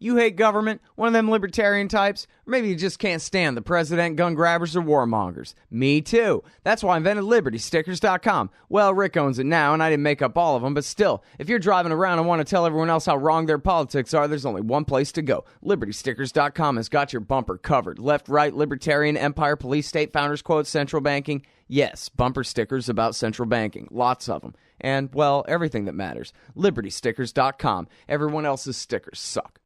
You hate government, one of them libertarian types, or maybe you just can't stand the president, gun grabbers, or warmongers. Me too. That's why I invented LibertyStickers.com. Well, Rick owns it now, and I didn't make up all of them, but still, if you're driving around and want to tell everyone else how wrong their politics are, there's only one place to go. LibertyStickers.com has got your bumper covered. Left, right, libertarian, empire, police, state, founders, quotes, central banking. Yes, bumper stickers about central banking. Lots of them. And, well, everything that matters. LibertyStickers.com. Everyone else's stickers suck.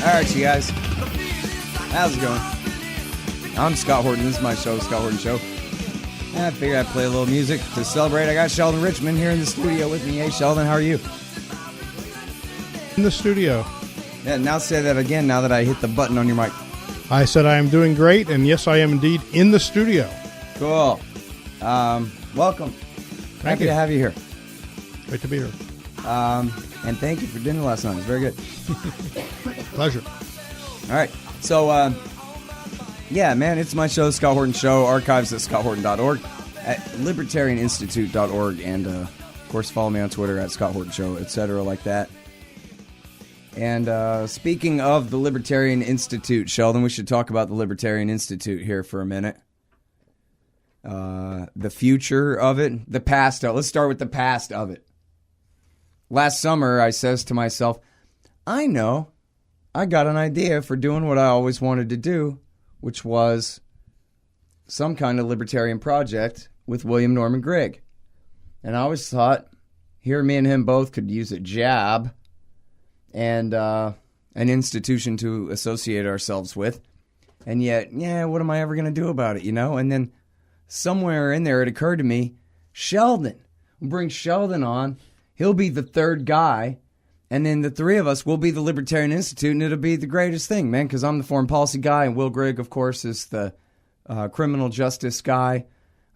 All right, you guys. How's it going? I'm Scott Horton. This is my show, Scott Horton Show. And I figured I'd play a little music to celebrate. I got Sheldon Richman here in the studio with me. Hey, Sheldon, how are you? In the studio. Yeah, now say that again now that I hit the button on your mic. I said I am doing great, and yes, I am indeed in the studio. Cool. Welcome. Happy to have you here. Great to be here. And thank you for dinner last night. It was very good. Pleasure. All right. So, yeah, man, it's my show, Scott Horton Show. Archives at scotthorton.org, at libertarianinstitute.org, and, of course, follow me on Twitter at Scott Horton Show, etc. like that. And speaking of the Libertarian Institute, Sheldon, we should talk about the Libertarian Institute here for a minute. The future of it, the past. Let's start with the past of it. Last summer, I says to myself, I know, I got an idea for doing what I always wanted to do, which was some kind of libertarian project with William Norman Grigg. And I always thought, here me and him both could use a job and an institution to associate ourselves with. And yet, yeah, what am I ever going to do about it, you know? And then somewhere in there, it occurred to me, Sheldon. We'll bring Sheldon on. He'll be the third guy, and then the three of us will be the Libertarian Institute, and it'll be the greatest thing, man, because I'm the foreign policy guy, and Will Grigg, of course, is the criminal justice guy,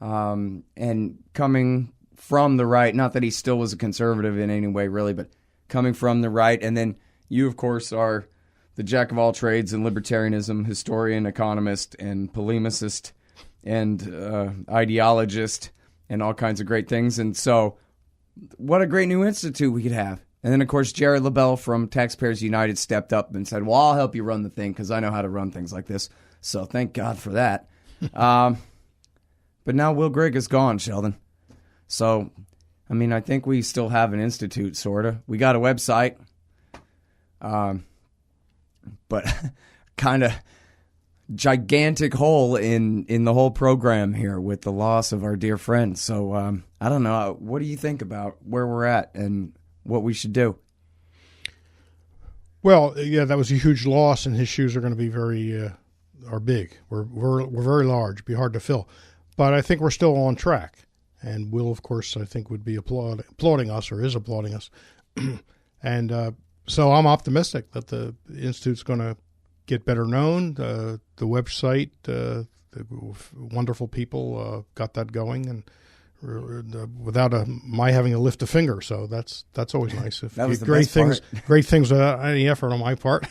and coming from the right, not that he still was a conservative in any way, really, but coming from the right, and then you, of course, are the jack of all trades in libertarianism, historian, economist, and polemicist, and ideologist, and all kinds of great things, and so what a great new institute we could have. And then, of course, Jared LaBelle from Taxpayers United stepped up and said, well, I'll help you run the thing because I know how to run things like this. So thank God for that. But now Will Grigg is gone, Sheldon. So, I mean, I think we still have an institute, sort of. We got a website. But kind of gigantic hole in the whole program here with the loss of our dear friend. So I don't know. What do you think about where we're at and what we should do? Well, yeah, that was a huge loss, and his shoes are going to be are big. We're very large. It'd be hard to fill, but I think we're still on track. And Will, of course, I think would be applauding us, or is applauding us. And so I'm optimistic that the Institute's going to get better known. The website, the wonderful people got that going, and without my having to lift a finger. So that's always nice. If that was the great best things, part. Great things without any effort on my part.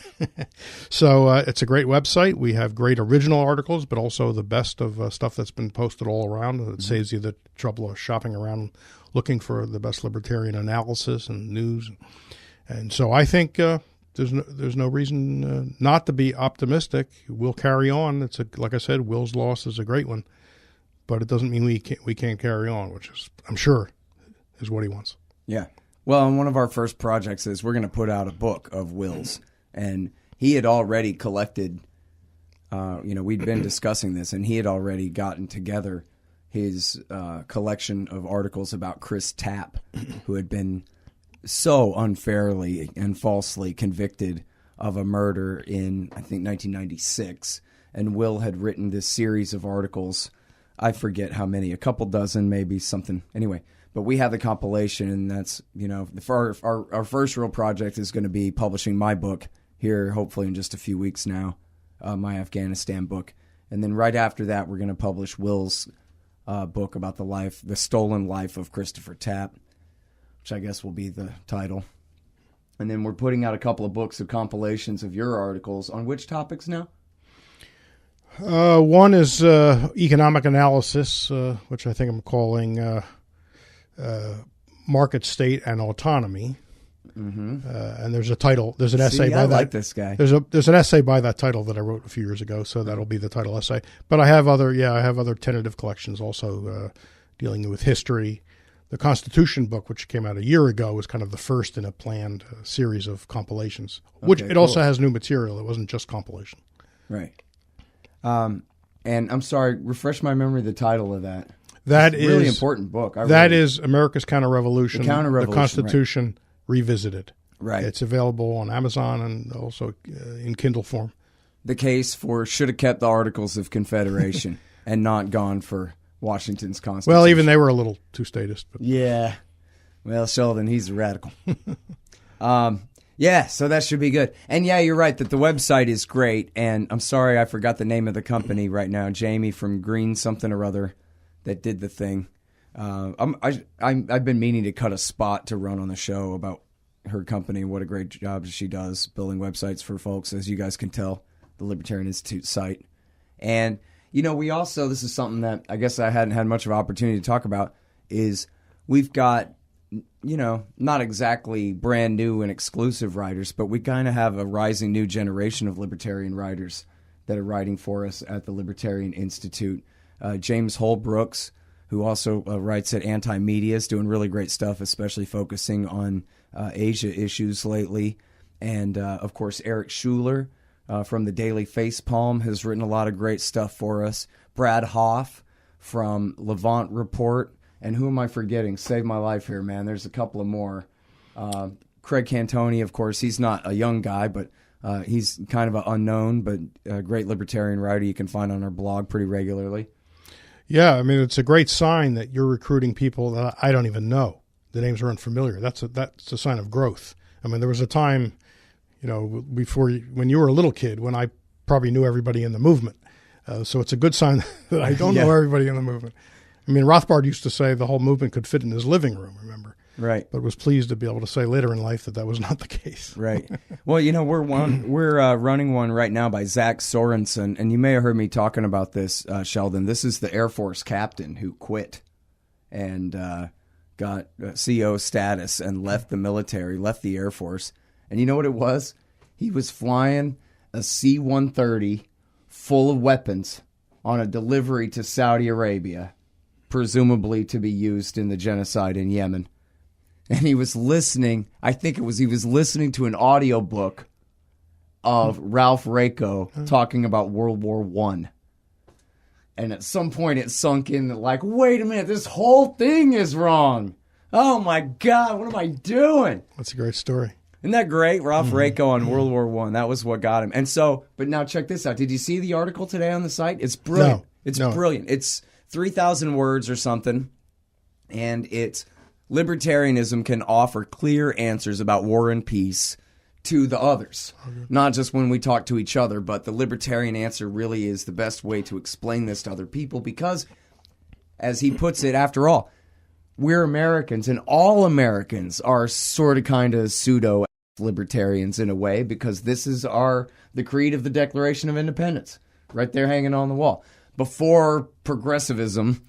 So it's a great website. We have great original articles, but also the best of stuff that's been posted all around. It saves you the trouble of shopping around looking for the best libertarian analysis and news. And so I think there's no reason not to be optimistic. We'll carry on. Like I said, Will's loss is a great one, but it doesn't mean we can't carry on, which is, I'm sure, is what he wants. Yeah. Well, and one of our first projects is we're going to put out a book of Will's, and he had already collected. We'd been discussing this, and he had already gotten together his collection of articles about Chris Tapp, who had been so unfairly and falsely convicted of a murder in, I think, 1996. And Will had written this series of articles. I forget how many, a couple dozen, maybe something. Anyway, but we have the compilation, and that's, our first real project is going to be publishing my book here, hopefully in just a few weeks now, my Afghanistan book. And then right after that, we're going to publish Will's book about the stolen life of Christopher Tapp, which I guess will be the title. And then we're putting out a couple of books of compilations of your articles on which topics now? One is economic analysis, which I think I'm calling Market, State, and Autonomy. Mm-hmm. And there's a title. There's an essay by I that. like this guy. There's an essay by that title that I wrote a few years ago, so that'll be the title essay. But I have other tentative collections also dealing with history. The Constitution book, which came out a year ago, was kind of the first in a planned series of compilations. Which it also has new material. It wasn't just compilation. Right. And I'm sorry, refresh my memory of the title of that. That it's a really important book. Is America's Counter-Revolution, the Constitution right. Revisited. Right. It's available on Amazon and also in Kindle form. The case for should have kept the Articles of Confederation and not gone for Washington's Constitution. Well, even they were a little too statist. But. Yeah. Well, Sheldon, he's a radical. Yeah, so that should be good. And yeah, you're right that the website is great. And I'm sorry I forgot the name of the company right now. Jamie from Green something or other that did the thing. I've been meaning to cut a spot to run on the show about her company. What a great job she does building websites for folks, as you guys can tell, the Libertarian Institute site. And, we also, this is something that I guess I hadn't had much of an opportunity to talk about, is we've got, not exactly brand new and exclusive writers, but we kind of have a rising new generation of libertarian writers that are writing for us at the Libertarian Institute. James Holbrooks, who also writes at Anti-Media, is doing really great stuff, especially focusing on Asia issues lately. And, of course, Eric Schuler from the Daily Facepalm has written a lot of great stuff for us. Brad Hoff from Levant Report. And who am I forgetting? Save my life here, man. There's a couple of more. Craig Cantoni, of course, he's not a young guy, but he's kind of an unknown, but a great libertarian writer you can find on our blog pretty regularly. Yeah, I mean, it's a great sign that you're recruiting people that I don't even know. The names are unfamiliar. That's a sign of growth. I mean, there was a time, when you were a little kid, when I probably knew everybody in the movement. So it's a good sign that I don't know everybody in the movement. I mean, Rothbard used to say the whole movement could fit in his living room, remember? Right. But was pleased to be able to say later in life that was not the case. Right. Well, we're running one right now by Zach Sorensen, and you may have heard me talking about this, Sheldon. This is the Air Force captain who quit and got CO status and left the military, left the Air Force. And you know what it was? He was flying a C-130 full of weapons on a delivery to Saudi Arabia, presumably to be used in the genocide in Yemen. And he was listening, he was listening to an audiobook of Ralph Raico talking about World War I. And at some point it sunk in that, like, wait a minute, this whole thing is wrong. Oh my God, what am I doing? That's a great story. Isn't that great? Ralph Raico on World War I. That was what got him. And so, but now check this out. Did you see the article today on the site? It's brilliant. Brilliant. It's 3,000 words or something. And it's libertarianism can offer clear answers about war and peace to the others. Okay. Not just when we talk to each other, but the libertarian answer really is the best way to explain this to other people because, as he puts it, after all, we're Americans, and all Americans are sort of kind of pseudo-libertarians in a way because this is the creed of the Declaration of Independence, right there hanging on the wall. Before progressivism,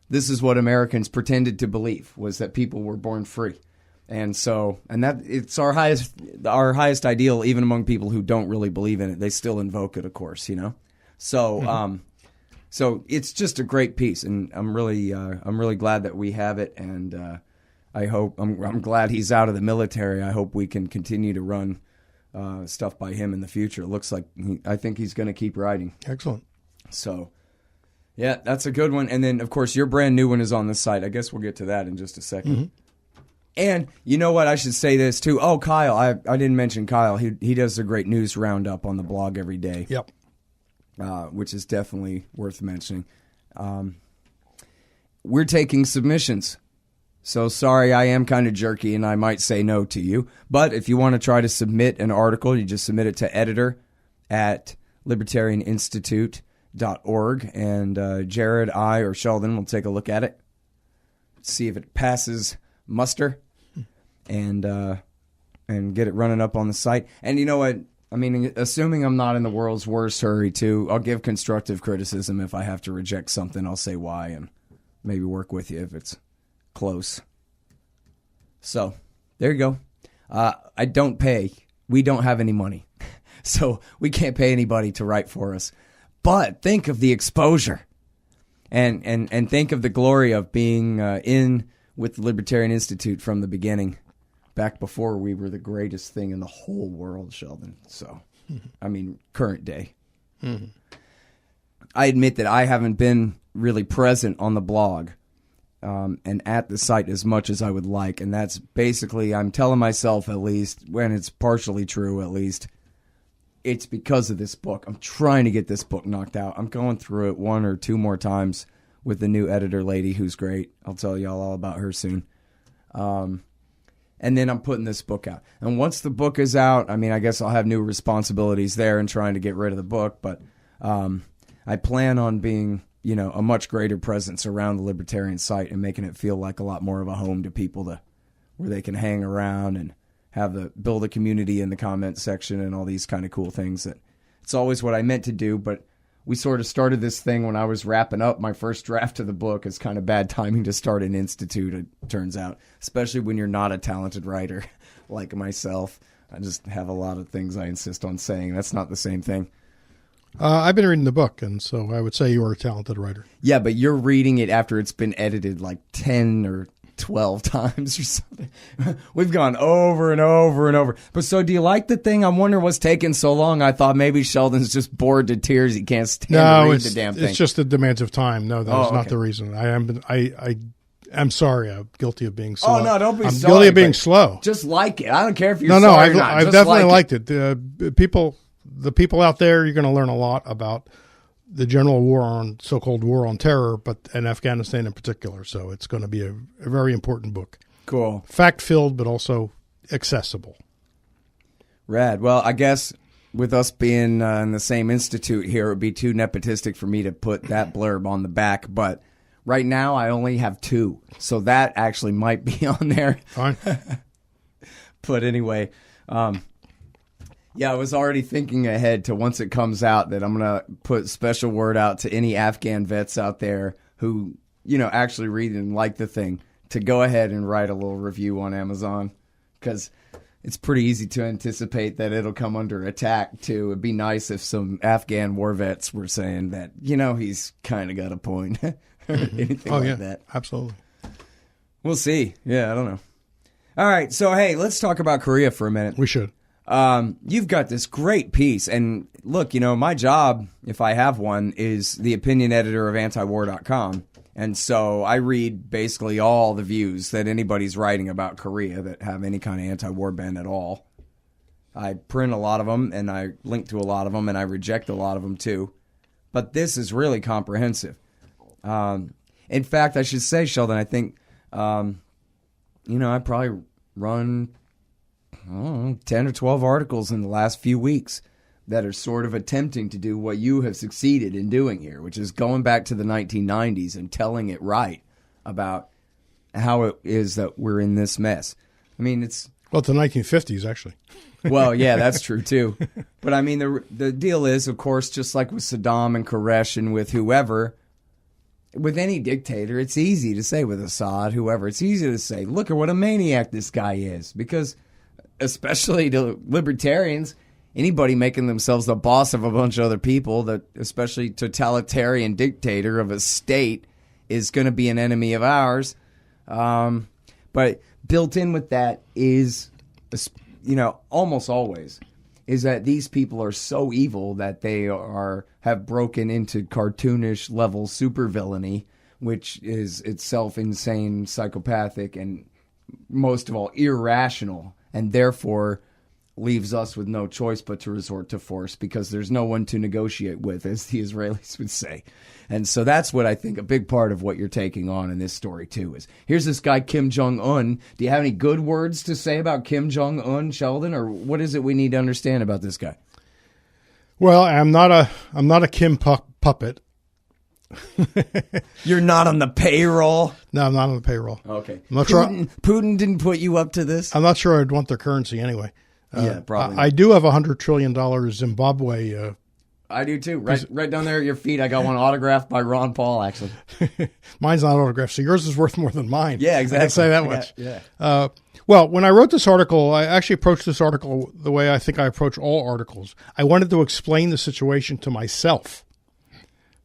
this is what Americans pretended to believe, was that people were born free. And that it's our highest ideal, even among people who don't really believe in it. They still invoke it, of course, So, so it's just a great piece, and I'm really glad that we have it. And I'm glad he's out of the military. I hope we can continue to run stuff by him in the future. It looks like I think he's going to keep writing. Excellent. So. Yeah, that's a good one. And then, of course, your brand new one is on the site. I guess we'll get to that in just a second. Mm-hmm. And you know what? I should say this, too. Oh, Kyle. I didn't mention Kyle. He does a great news roundup on the blog every day. Yep. Which is definitely worth mentioning. We're taking submissions. So sorry, I am kind of jerky, and I might say no to you. But if you want to try to submit an article, you just submit it to editor@libertarianinstitute.com. and Jared, I, or Sheldon will take a look at it, see if it passes muster, and get it running up on the site. And you know what? I mean, assuming I'm not in the world's worst hurry, too, I'll give constructive criticism. If I have to reject something, I'll say why and maybe work with you if it's close. So, there you go. I don't pay. We don't have any money. So, we can't pay anybody to write for us. But think of the exposure. And think of the glory of being in with the Libertarian Institute from the beginning. Back before we were the greatest thing in the whole world, Sheldon. So, I mean, current day. Mm-hmm. I admit that I haven't been really present on the blog and at the site as much as I would like. And that's basically, I'm telling myself at least, when it's partially true at least, it's because of this book. I'm trying to get this book knocked out. I'm going through it 1 or 2 more times with the new editor lady who's great. I'll tell y'all all about her soon. And then I'm putting this book out. And once the book is out, I mean, I guess I'll have new responsibilities there and trying to get rid of the book. But I plan on being, a much greater presence around the Libertarian site and making it feel like a lot more of a home to people where they can hang around and build a community in the comment section and all these kind of cool things. That it's always what I meant to do, but we sort of started this thing when I was wrapping up my first draft of the book. It's kind of bad timing to start an institute, it turns out, especially when you're not a talented writer like myself. I just have a lot of things I insist on saying. That's not the same thing. I've been reading the book, and so I would say you are a talented writer. Yeah, but you're reading it after it's been edited like 10 or 12 times or something. We've gone over and over and over. But so do you like the thing? I'm wondering what's taking so long. I thought maybe Sheldon's just bored to tears. He can't stand to read the damn thing. It's just the demands of time. No, that is not the reason. I'm sorry. I'm guilty of being slow. Oh, no, don't be sorry. I'm guilty of being slow. Just like it. I don't care if you're sorry or not. I've definitely liked it. The people out there, you're going to learn a lot about the general so-called war on terror, and Afghanistan in particular. So it's going to be a very important book. Cool. Fact-filled, but also accessible. Rad. Well, I guess with us being in the same institute here, it would be too nepotistic for me to put that blurb on the back. But right now, I only have 2. So that actually might be on there. Fine. But anyway, yeah, I was already thinking ahead to once it comes out that I'm going to put special word out to any Afghan vets out there who, actually read and like the thing to go ahead and write a little review on Amazon, because it's pretty easy to anticipate that it'll come under attack, too. It'd be nice if some Afghan war vets were saying that, he's kind of got a point or anything like that. Absolutely. We'll see. Yeah, I don't know. All right, so, hey, let's talk about Korea for a minute. We should. You've got this great piece, and look, my job, if I have one, is the opinion editor of antiwar.com, and so I read basically all the views that anybody's writing about Korea that have any kind of anti-war bent at all. I print a lot of them, and I link to a lot of them, and I reject a lot of them too, but this is really comprehensive. In fact, I should say, Sheldon, I think, I probably run 10 or 12 articles in the last few weeks that are sort of attempting to do what you have succeeded in doing here, which is going back to the 1990s and telling it right about how it is that we're in this mess. I mean, it's the 1950s, actually. Well, yeah, that's true, too. But, I mean, the deal is, of course, just like with Saddam and Koresh and with whoever, with any dictator, it's easy to say with Assad, whoever, it's easy to say, look at what a maniac this guy is, because especially to libertarians, anybody making themselves the boss of a bunch of other people, that especially totalitarian dictator of a state, is going to be an enemy of ours. But built in with that is, almost always, is that these people are so evil that they have broken into cartoonish level supervillainy, which is itself insane, psychopathic, and most of all irrational, and therefore leaves us with no choice but to resort to force because there's no one to negotiate with, as the Israelis would say. And so that's what I think a big part of what you're taking on in this story, too, is here's this guy, Kim Jong-un. Do you have any good words to say about Kim Jong-un, Sheldon, or what is it we need to understand about this guy? Well, I'm not a Kim puppet. You're not on the payroll? No, I'm not on the payroll. Okay. I'm not Putin didn't put you up to this? I'm not sure I'd want their currency anyway. Yeah, probably. I do have $100 trillion Zimbabwe. I do too. Right down there at your feet, I got one autographed by Ron Paul, actually. Mine's not autographed, so yours is worth more than mine. Yeah, exactly. I can say that much. Yeah. Well, when I wrote this article, I actually approached this article the way I think I approach all articles. I wanted to explain the situation to myself.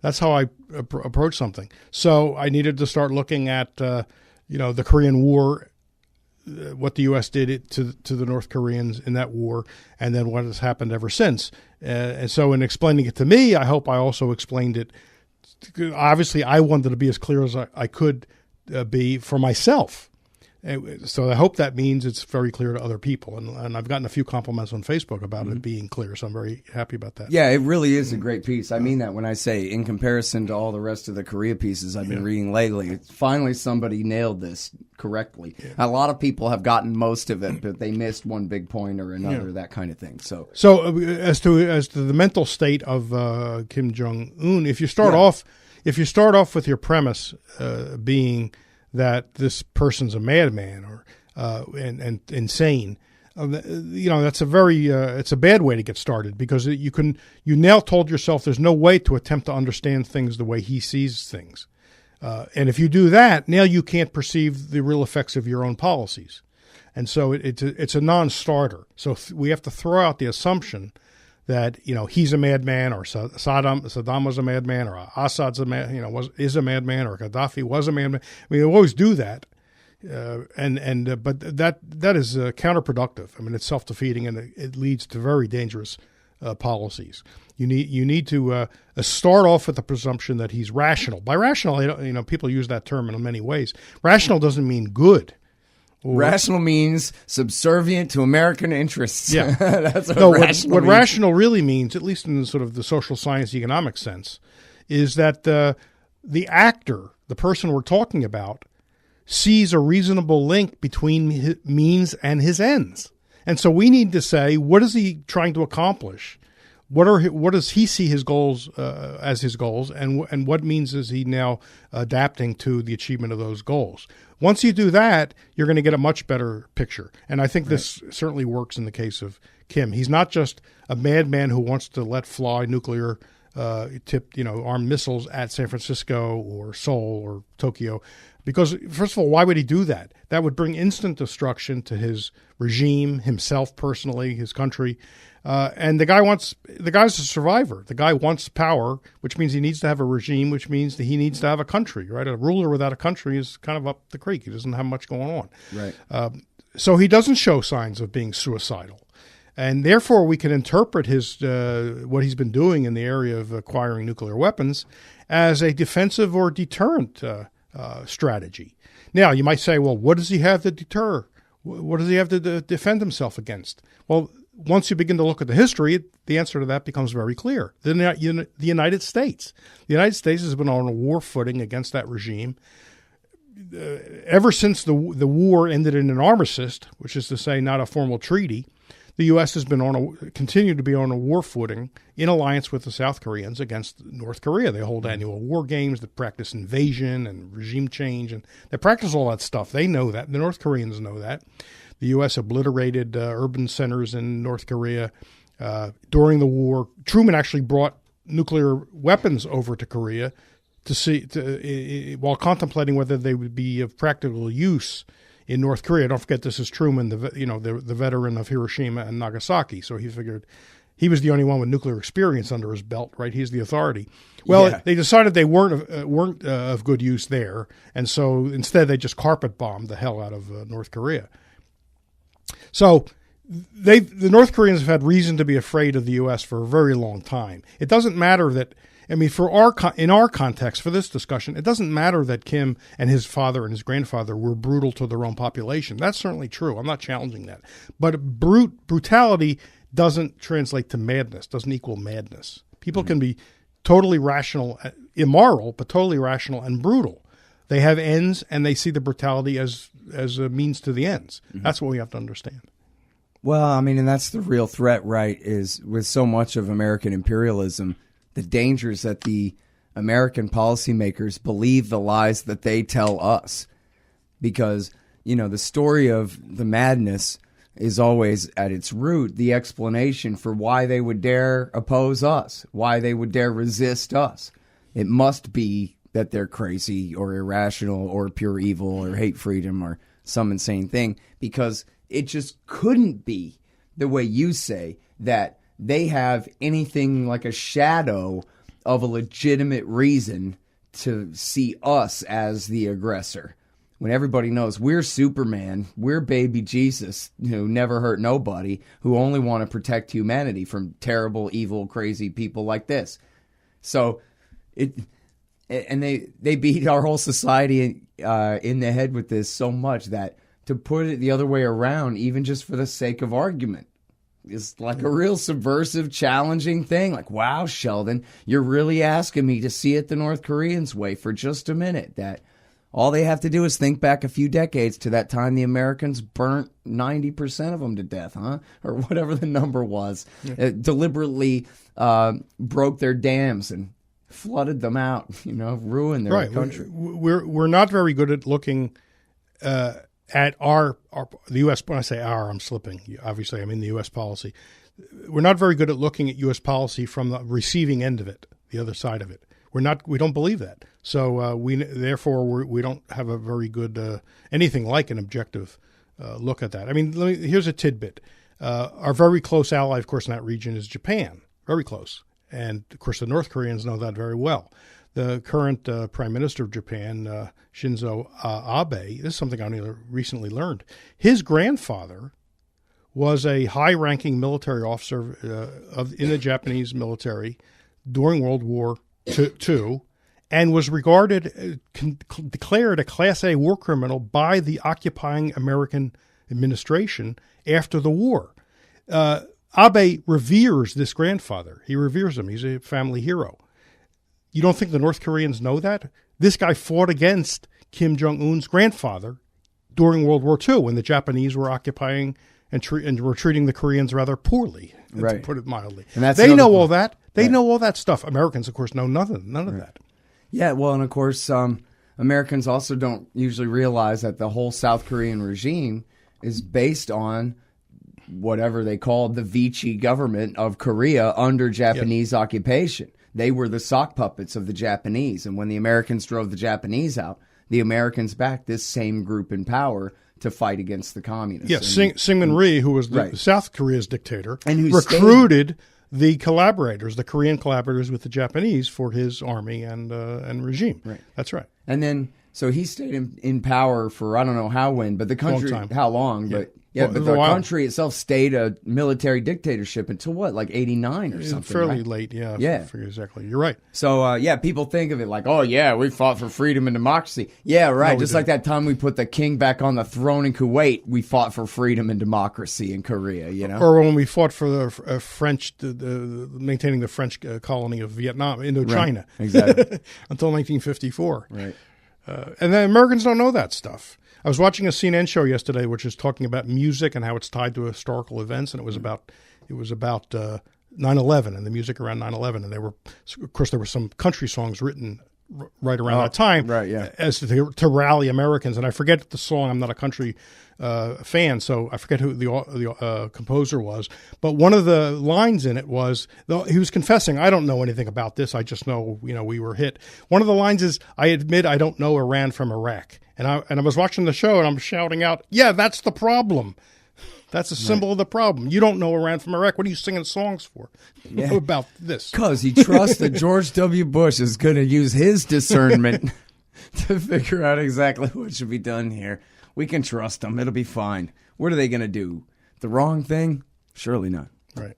That's how I approach something. So I needed to start looking at, the Korean War, what the U.S. did to the North Koreans in that war, and then what has happened ever since. And so in explaining it to me, I hope I also explained it. Obviously, I wanted to be as clear as I could be for myself. So I hope that means it's very clear to other people. And I've gotten a few compliments on Facebook about it being clear, so I'm very happy about that. Yeah, it really is a great piece. I mean that when I say in comparison to all the rest of the Korea pieces I've been reading lately, finally somebody nailed this correctly. Yeah. A lot of people have gotten most of it, but they missed one big point or another, that kind of thing. So as to the mental state of Kim Jong-un, if you start off with your premise being that this person's a madman or and insane, that's a very it's a bad way to get started, because you now told yourself there's no way to attempt to understand things the way he sees things, and if you do that, now you can't perceive the real effects of your own policies, and so it's a non-starter. So we have to throw out the assumption that he's a madman, or Saddam was a madman, or Assad's is a madman, or Gaddafi was a madman. I mean, they always do that, but that is counterproductive. I mean, it's self-defeating, and it leads to very dangerous policies. You need to start off with the presumption that he's rational. By rational, people use that term in many ways. Rational doesn't mean good. Rational means subservient to American interests. Yeah. That's what rational means. What rational really means, at least in sort of the social science economic sense, is that the actor, the person we're talking about, sees a reasonable link between his means and his ends. And so we need to say, what is he trying to accomplish? What does he see his goals as his goals, and what means is he now adapting to the achievement of those goals? Once you do that, you're going to get a much better picture. And I think this certainly works in the case of Kim. He's not just a madman who wants to let fly nuclear tipped armed missiles at San Francisco or Seoul or Tokyo. Because, first of all, why would he do that? That would bring instant destruction to his regime, himself personally, his country. And the guy's a survivor. The guy wants power, which means he needs to have a regime, which means that he needs to have a country, right? A ruler without a country is kind of up the creek. He doesn't have much going on. Right. So he doesn't show signs of being suicidal. And therefore, we can interpret his what he's been doing in the area of acquiring nuclear weapons as a defensive or deterrent strategy. Now, you might say, well, what does he have to deter? What does he have to defend himself against? Well, once you begin to look at the history, the answer to that becomes very clear. The United States. The United States has been on a war footing against that regime ever since the war ended in an armistice, which is to say not a formal treaty. The U.S. has been continued to be on a war footing in alliance with the South Koreans against North Korea. They hold annual war games that practice invasion and regime change, and they practice all that stuff. They know that. The North Koreans know that. The U.S. obliterated urban centers in North Korea during the war. Truman actually brought nuclear weapons over to Korea while contemplating whether they would be of practical use in North Korea. Don't forget, this is Truman, the veteran of Hiroshima and Nagasaki. So he figured he was the only one with nuclear experience under his belt, right? He's the authority. Well, They decided they weren't of good use there, and so instead they just carpet bombed the hell out of North Korea. So the North Koreans have had reason to be afraid of the U.S. for a very long time. It doesn't matter that. I mean, in our context, for this discussion, it doesn't matter that Kim and his father and his grandfather were brutal to their own population. That's certainly true. I'm not challenging that. But brutality doesn't translate to madness, doesn't equal madness. People can be totally rational, immoral, but totally rational and brutal. They have ends, and they see the brutality as a means to the ends. Mm-hmm. That's what we have to understand. Well, I mean, and that's the real threat, right, is with so much of American imperialism, the dangers that the American policymakers believe the lies that they tell us. Because, the story of the madness is always at its root the explanation for why they would dare oppose us, why they would dare resist us. It must be that they're crazy or irrational or pure evil or hate freedom or some insane thing, because it just couldn't be the way you say that they have anything like a shadow of a legitimate reason to see us as the aggressor. When everybody knows we're Superman, we're baby Jesus, who never hurt nobody, who only want to protect humanity from terrible, evil, crazy people like this. So they beat our whole society in the head with this so much that to put it the other way around, even just for the sake of argument, is like a real subversive, challenging thing. Like, wow, Sheldon, you're really asking me to see it the North Koreans' way for just a minute. That all they have to do is think back a few decades to that time the Americans burnt 90% of them to death, huh? Or whatever the number was. Deliberately broke their dams and flooded them out, ruined their country. We're not very good at looking at the U.S. When I say our, I'm slipping. Obviously, I mean the U.S. policy. We're not very good at looking at U.S. policy from the receiving end of it, the other side of it. We don't believe that. So we don't have a very good anything like an objective look at that. I mean, here's a tidbit. Our very close ally, of course, in that region is Japan. Very close. And, of course, the North Koreans know that very well. The current Prime Minister of Japan, Shinzo Abe, this is something I only recently learned. His grandfather was a high-ranking military officer in the Japanese military during World War II, and was declared a Class A war criminal by the occupying American administration after the war. Abe reveres this grandfather. He reveres him. He's a family hero. You don't think the North Koreans know that? This guy fought against Kim Jong-un's grandfather during World War II when the Japanese were occupying and were treating the Koreans rather poorly, to put it mildly. And they know all that. They know all that stuff. Americans, of course, know none of that. Yeah, well, and of course, Americans also don't usually realize that the whole South Korean regime is based on whatever they called the Vichy government of Korea under Japanese occupation. They were the sock puppets of the Japanese. And when the Americans drove the Japanese out, the Americans backed this same group in power to fight against the communists. Yes, Syngman Rhee, who was South Korea's dictator, and who recruited the Korean collaborators with the Japanese for his army and regime. Right. That's right. And then, so he stayed in power for I don't know but the country, how long, but but the country itself stayed a military dictatorship until what, like 89 or something? Fairly late, yeah. Exactly. You're right. So, people think of it like, oh, yeah, we fought for freedom and democracy. Yeah, right. Just like that time we put the king back on the throne in Kuwait, we fought for freedom and democracy in Korea, Or when we fought for the French, maintaining the French colony of Vietnam, Indochina. Right. Exactly. Until 1954. Right. And the Americans don't know that stuff. I was watching a CNN show yesterday, which is talking about music and how it's tied to historical events, and it was about 9/11 and the music around 9/11, and there were some country songs written right around that time, as to rally Americans. And I forget the song. I'm not a country fan, so I forget who the composer was. But one of the lines in it was, he was confessing, I don't know anything about this. I just know, we were hit. One of the lines is, I admit I don't know Iran from Iraq. And I was watching the show and I'm shouting out, yeah, that's the problem. That's a symbol of the problem. You don't know Iran from Iraq. What are you singing songs for about this? Because he trusts that George W. Bush is going to use his discernment to figure out exactly what should be done here. We can trust him. It'll be fine. What are they going to do? The wrong thing? Surely not. Right.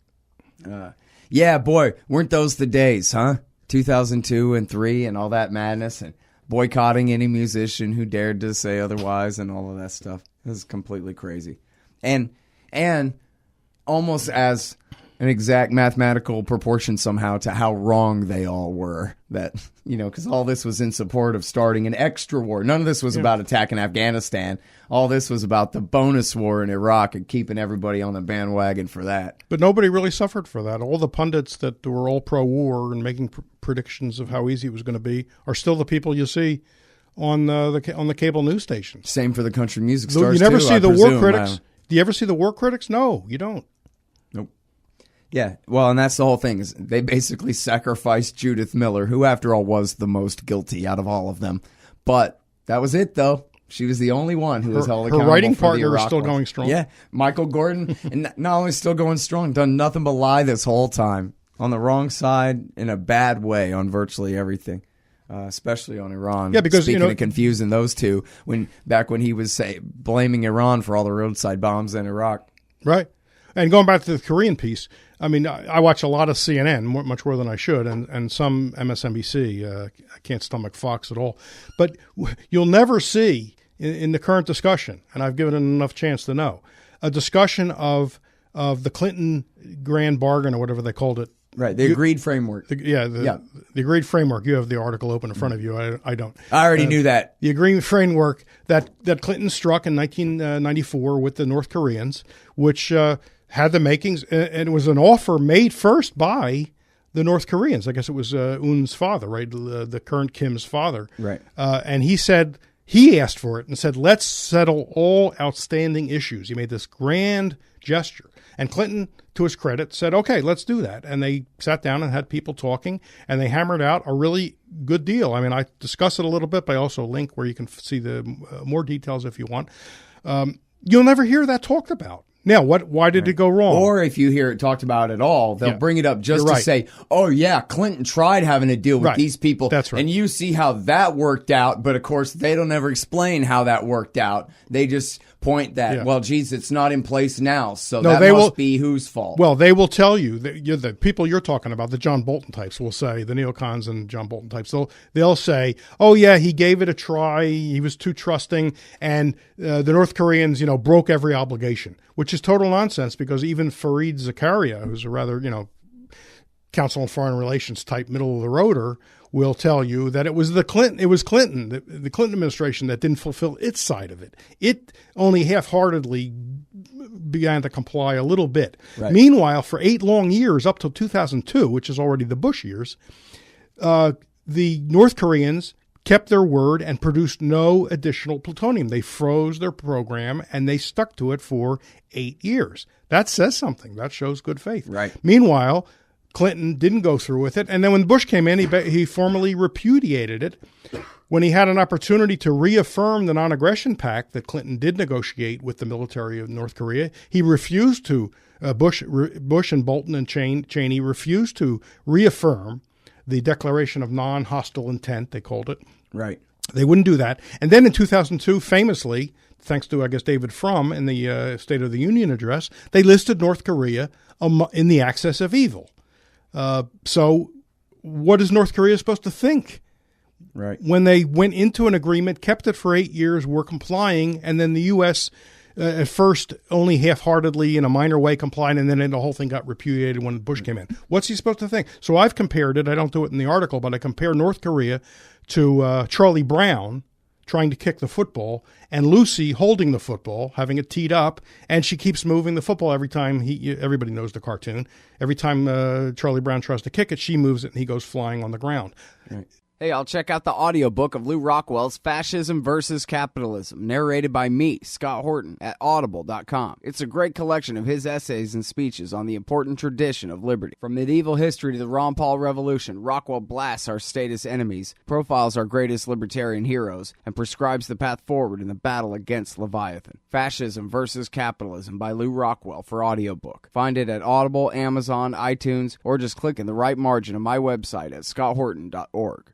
Yeah, boy, weren't those the days, huh? 2002 and 3 and all that madness and boycotting any musician who dared to say otherwise and all of that stuff. This is completely crazy. And almost as an exact mathematical proportion somehow to how wrong they all were. That, because all this was in support of starting an extra war. None of this was about attacking Afghanistan. All this was about the bonus war in Iraq and keeping everybody on the bandwagon for that. But nobody really suffered for that. All the pundits that were all pro-war and making predictions of how easy it was going to be are still the people you see on the cable news stations. Same for the country music stars, You never too, see I the presume. war critics. Do you ever see the war critics? No, you don't. Nope. Yeah, well, and that's the whole thing. Is they basically sacrificed Judith Miller, who, after all, was the most guilty out of all of them. But that was it, though. She was the only one who was held accountable. Her writing for the partner is Iraq still war. going strong. Yeah, Michael Gordon, and not only still going strong, done nothing but lie this whole time. On the wrong side, in a bad way, on virtually everything. Especially on Iran. Yeah, because speaking of confusing those two, back when he was blaming Iran for all the roadside bombs in Iraq. Right. And going back to the Korean piece, I mean, I watch a lot of CNN, much more than I should, and some MSNBC. I can't stomach Fox at all. But you'll never see in the current discussion, and I've given it enough chance to know, a discussion of the Clinton grand bargain or whatever they called it. Right, the agreed framework. The agreed framework. You have the article open in front of you. I don't. I already knew that. The agreed framework that Clinton struck in 1994 with the North Koreans, which had the makings, and it was an offer made first by the North Koreans. I guess it was Un's father, right? The current Kim's father. Right. And he asked for it and said, let's settle all outstanding issues. He made this grand gesture. And Clinton, to his credit, said, okay, let's do that. And they sat down and had people talking, and they hammered out a really good deal. I mean, I discuss it a little bit, but I also link where you can see the more details if you want. You'll never hear that talked about. Now, why did it go wrong? Or if you hear it talked about at all, they'll bring it up just to say, oh, yeah, Clinton tried having a deal with these people. That's right. And you see how that worked out. But, of course, they don't ever explain how that worked out. They just point that, well, geez, it's not in place now. So that must be whose fault? Well, they will tell you, the people you're talking about, the John Bolton types will say, the neocons and John Bolton types, they'll say, oh, yeah, he gave it a try. He was too trusting. And the North Koreans, broke every obligation, which is total nonsense because even Fareed Zakaria, who's a rather, Council on Foreign Relations type middle of the roader, will tell you that it was the Clinton administration that didn't fulfill its side of it. It only half-heartedly began to comply a little bit. Right. Meanwhile, for 8 long years, up till 2002, which is already the Bush years, the North Koreans kept their word and produced no additional plutonium. They froze their program, and they stuck to it for 8 years. That says something. That shows good faith. Right. Meanwhile, Clinton didn't go through with it. And then when Bush came in, he formally repudiated it. When he had an opportunity to reaffirm the non-aggression pact that Clinton did negotiate with the military of North Korea, he refused to, Bush and Bolton and Cheney refused to reaffirm the Declaration of Non-Hostile Intent, they called it. Right. They wouldn't do that. And then in 2002, famously, thanks to, I guess, David Frum in the State of the Union address, they listed North Korea in the axis of evil. So what is North Korea supposed to think? Right. When they went into an agreement, kept it for 8 years, were complying, and then the U.S. At first only half-heartedly in a minor way complied, and then the whole thing got repudiated when Bush came in. What's he supposed to think? So I've compared it. I don't do it in the article, but I compare North Korea to Charlie Brown trying to kick the football, and Lucy holding the football, having it teed up, and she keeps moving the football every time everybody knows the cartoon. Every time Charlie Brown tries to kick it, she moves it, and he goes flying on the ground. Right. Hey, I'll check out the audiobook of Lou Rockwell's Fascism versus Capitalism, narrated by me, Scott Horton, at audible.com. It's a great collection of his essays and speeches on the important tradition of liberty. From medieval history to the Ron Paul Revolution, Rockwell blasts our status enemies, profiles our greatest libertarian heroes, and prescribes the path forward in the battle against Leviathan. Fascism versus Capitalism by Lou Rockwell for audiobook. Find it at Audible, Amazon, iTunes, or just click in the right margin of my website at scotthorton.org.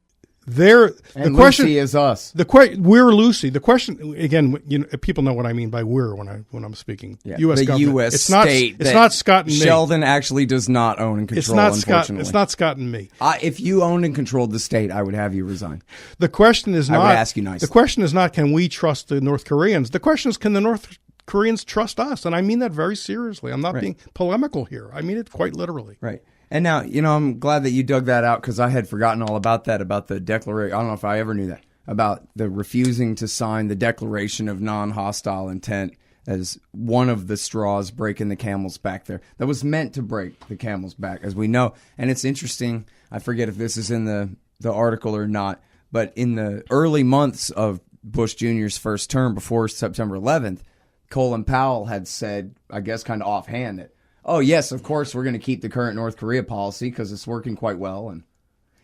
The question Lucy is us. We're Lucy. The question again, people know what I mean by "we're" when I'm speaking. Yeah, U.S. the government. U.S. It's state. Not. It's not Scott and me. Sheldon actually does not own and control. It's not Scott. Unfortunately, It's not Scott and me. If you owned and controlled the state, I would have you resign. The question is not. I would ask you nicely. The question is not can we trust the North Koreans. The question is can the North Koreans trust us. And I mean that very seriously. I'm not being polemical here. I mean it quite literally. Right. And now, I'm glad that you dug that out because I had forgotten all about that, about the declaration. I don't know if I ever knew that, about the refusing to sign the Declaration of Non-Hostile Intent as one of the straws breaking the camel's back there. That was meant to break the camel's back, as we know. And it's interesting, I forget if this is in the article or not, but in the early months of Bush Jr.'s first term before September 11th, Colin Powell had said, I guess kind of offhand, that, oh, yes, of course, we're going to keep the current North Korea policy because it's working quite well. And,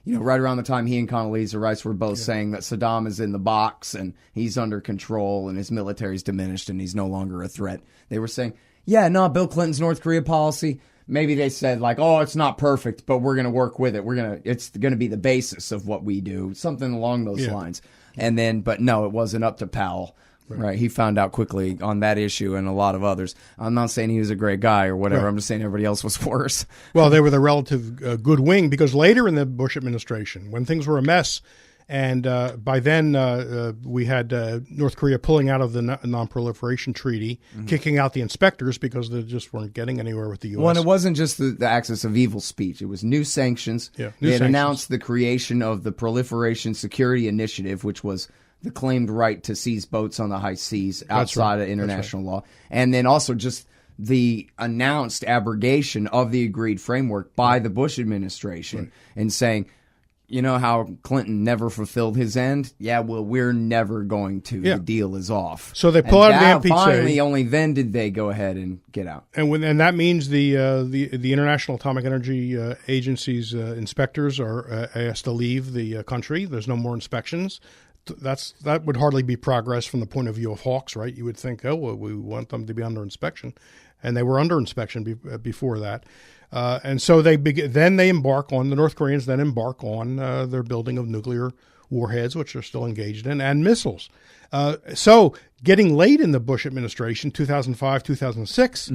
right around the time he and Condoleezza Rice were both saying that Saddam is in the box and he's under control and his military's diminished and he's no longer a threat, they were saying, yeah, no, Bill Clinton's North Korea policy, maybe they said like, oh, it's not perfect, but we're going to work with it. It's going to be the basis of what we do, something along those lines. And then, but no, it wasn't up to Powell. Right. He found out quickly on that issue and a lot of others. I'm not saying he was a great guy or whatever. Right. I'm just saying everybody else was worse. Well, they were the relative good wing because later in the Bush administration, when things were a mess, and by then we had North Korea pulling out of the Non-Proliferation Treaty, kicking out the inspectors because they just weren't getting anywhere with the U.S. Well, and it wasn't just the axis of evil speech. It was new sanctions. Yeah, they had announced the creation of the Proliferation Security Initiative, which was the claimed right to seize boats on the high seas outside of international law. And then also just the announced abrogation of the agreed framework by the Bush administration and saying, how Clinton never fulfilled his end? Yeah, well, we're never going to. Yeah. The deal is off. So they pull out of the NPT. Finally, only then did they go ahead and get out. And that means the International Atomic Energy Agency's inspectors are asked to leave the country. There's no more inspections. That would hardly be progress from the point of view of hawks, right? You would think, we want them to be under inspection, and they were under inspection before that, and so the North Koreans then embark on their building of nuclear warheads, which they're still engaged in, and missiles. So getting late in the Bush administration, 2005, 2006,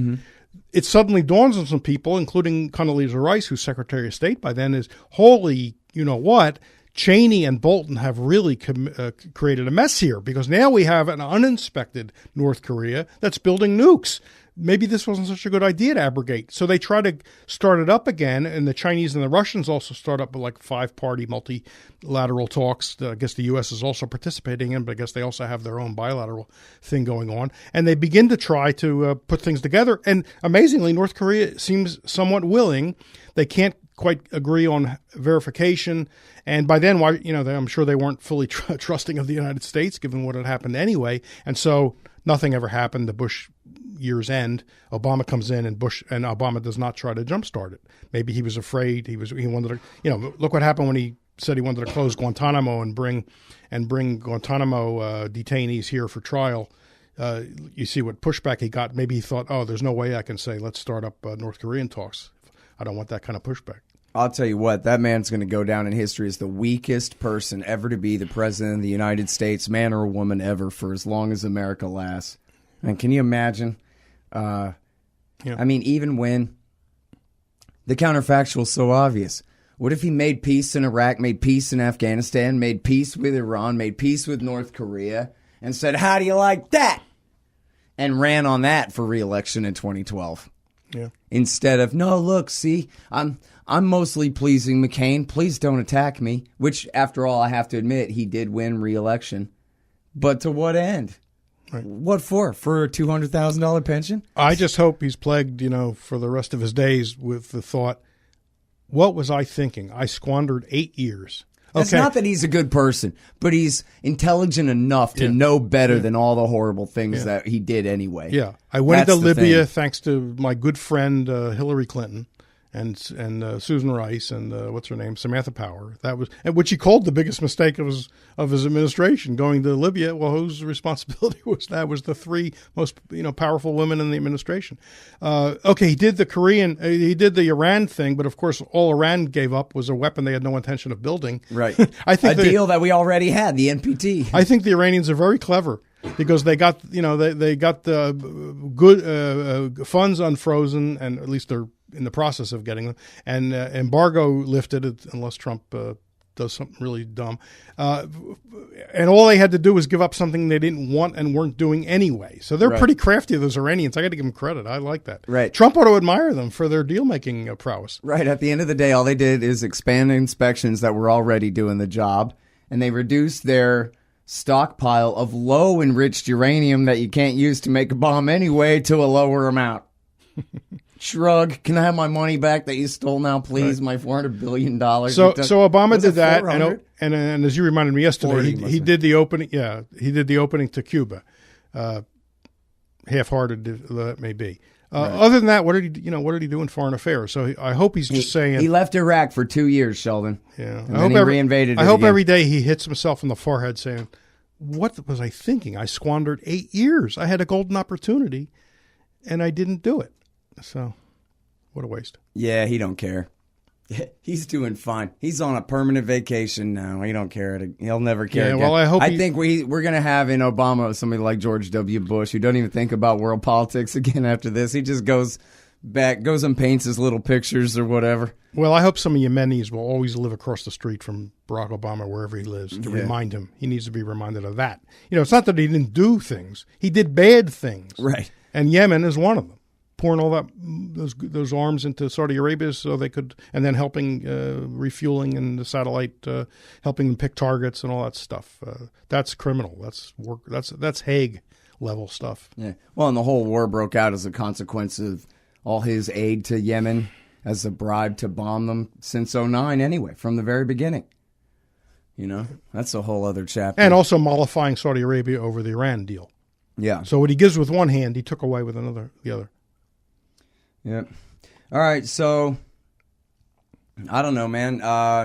it suddenly dawns on some people, including Condoleezza Rice, who's Secretary of State by then, is holy, what? Cheney and Bolton have really created a mess here because now we have an uninspected North Korea that's building nukes. Maybe this wasn't such a good idea to abrogate. So they try to start it up again, and the Chinese and the Russians also start up with like 5-party multilateral talks. I guess the U.S. is also participating in, but I guess they also have their own bilateral thing going on. And they begin to try to put things together. And amazingly, North Korea seems somewhat willing. They can't quite agree on verification. And by then, I'm sure they weren't fully trusting of the United States, given what had happened anyway. And so nothing ever happened. The Bush years end. Obama comes in, and Obama does not try to jumpstart it. Maybe he was afraid. He wanted to. Look what happened when he said he wanted to close Guantanamo and bring Guantanamo detainees here for trial. You see what pushback he got. Maybe he thought, there's no way I can say let's start up North Korean talks. I don't want that kind of pushback. I'll tell you what, that man's going to go down in history as the weakest person ever to be the president of the United States, man or woman ever, for as long as America lasts. And can you imagine? I mean, even when the counterfactual is so obvious. What if he made peace in Iraq, made peace in Afghanistan, made peace with Iran, made peace with North Korea, and said, how do you like that? And ran on that for re-election in 2012. Yeah. Instead of, no, look, see, I'm mostly pleasing McCain. Please don't attack me. Which, after all, I have to admit, he did win re-election. But to what end? Right. What for? For a $200,000 pension? I just hope he's plagued, for the rest of his days with the thought, what was I thinking? I squandered 8 years. Okay. It's not that he's a good person, but he's intelligent enough to know better than all the horrible things that he did anyway. Yeah. I went into Libya thanks to my good friend Hillary Clinton and Susan Rice and what's her name, Samantha Power. That was which he called the biggest mistake of his administration, going to Libya. Well, whose responsibility was that? Was the three most powerful women in the administration. He did the Iran thing, but of course all Iran gave up was a weapon they had no intention of building. Right. I think a deal that we already had, the NPT. I think the Iranians are very clever. Because they got they got the good funds unfrozen, and at least they're in the process of getting them, and embargo lifted unless Trump does something really dumb. And all they had to do was give up something they didn't want and weren't doing anyway. So they're pretty crafty, those Iranians. I got to give them credit. I like that. Right. Trump ought to admire them for their deal-making prowess. Right. At the end of the day, all they did is expand inspections that were already doing the job, and they reduced their stockpile of low enriched uranium that you can't use to make a bomb anyway to a lower amount. Shrug. Can I have my money back that you stole now, please? My $400 billion. So Obama did that, 400? and as you reminded me yesterday, he did the opening. Yeah, he did the opening to Cuba. Half-hearted that may be. Other than that, what did he do in foreign affairs? So I hope he's just saying he left Iraq for 2 years, Sheldon. Yeah, and then he reinvaded. I hope every day he hits himself in the forehead saying, "What was I thinking? I squandered 8 years. I had a golden opportunity, and I didn't do it." So, what a waste. Yeah, he don't care. He's doing fine. He's on a permanent vacation now. He don't care. He'll never care again. Well, I think we're going to have in Obama somebody like George W. Bush who doesn't even think about world politics again after this. He just goes and paints his little pictures or whatever. Well, I hope some of Yemenis will always live across the street from Barack Obama wherever he lives to remind him. He needs to be reminded of that. It's not that he didn't do things. He did bad things. Right. And Yemen is one of them. Pouring all those arms into Saudi Arabia so they could, and then helping refueling and the satellite, helping them pick targets and all that stuff. That's criminal. That's work. That's Hague level stuff. Yeah. Well, and the whole war broke out as a consequence of all his aid to Yemen as a bribe to bomb them since 2009 anyway, from the very beginning. That's a whole other chapter. And also mollifying Saudi Arabia over the Iran deal. Yeah. So what he gives with one hand, he took away with the other. Yep. All right, so I don't know, man.